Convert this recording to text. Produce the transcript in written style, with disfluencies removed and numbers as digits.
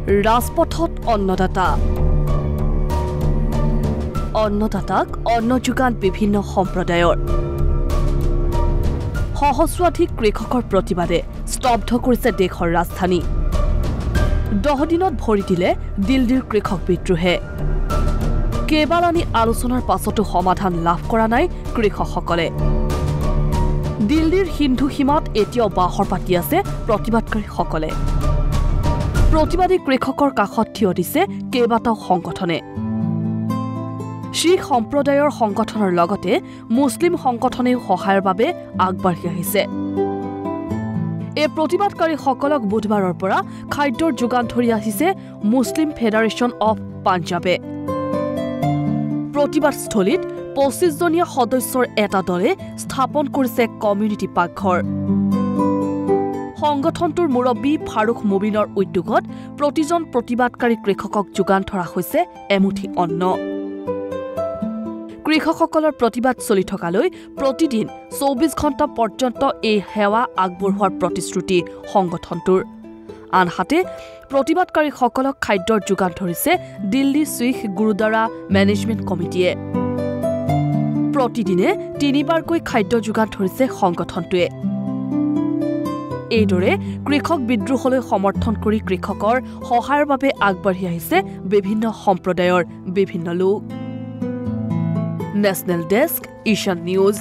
ৰাজপথত অন্নদাতাক অন্ন যোগান বিভিন্ন সম্প্ৰদায়ৰ সহস্ৰাধিক কৃষকৰ প্ৰতিবাদে স্তব্ধ কৰিছে দেশৰ ৰাজধানী 10 দিনত ভৰি দিলে দিল্লীৰ কৃষক বিদ্ৰোহে কেইবালানি আলোচনাৰ পাছতো সমাধান লাভ কৰা নাই কৃষকসকলে দিল্লীৰ হিন্দু সীমাত এতিয়াও বাহৰ পাতি আছে প্ৰতিবাদকাৰীসকলে প্ৰতিবাদী কৃষকৰ কাষত থিয় দিছে কেইবাটাও সংগঠনে শিখ সম্প্ৰদায়ৰ সংগঠনৰ লগতে মুছলিম সংগঠনেও সহায়ৰ বাবে আগবাঢ়ি আহিছে এই প্ৰতিবাদকাৰীসকলক বুধবাৰৰ পৰা খাদ্যৰ যোগান ধৰি আহিছে মুছলিম ফেডাৰেশ্যন অফ পাঞ্জাবে প্ৰতিবাদস্থলীত 25 জনীয়া সদস্যৰ এটা দলে স্থাপন কৰিছে কমিউনিটি পাকঘৰ সংগঠনটোৰ মুৰব্বী ফাৰুক মুবিনৰ উদ্যোগত প্ৰতিজন প্ৰতিবাদকাৰী কৃষকক যোগান ধৰা হৈছে এমুঠি অন্ন কৃষকসকলৰ প্ৰতিবাদ চলি থকালৈ প্ৰতিদিন 24 ঘণ্টা পৰ্যন্ত এই সেৱা আগবঢ়োৱাৰ প্ৰতিশ্ৰুতি সংগঠনটোৰ আনহাতে প্ৰতিবাদকাৰীসকলক খাদ্যৰ যোগান ধৰিছে দিল্লী শিখ গুৰুদ্বাৰা মেনেজমেণ্ট কমিটিয়ে প্ৰতিদিনে 3বাৰকৈ খাদ্য যোগান ধৰিছে সংগঠনটোৱে এইদৰে কৃষক বিদ্ৰোহলৈ সমৰ্থন কৰি কৃষকৰ সহায়ৰ বাবে আগবাঢ়ি আহিছে বিভিন্ন সম্প্ৰদায়ৰ বিভিন্ন লোক নেশ্যনেল ডেস্ক ঈশান নিউজ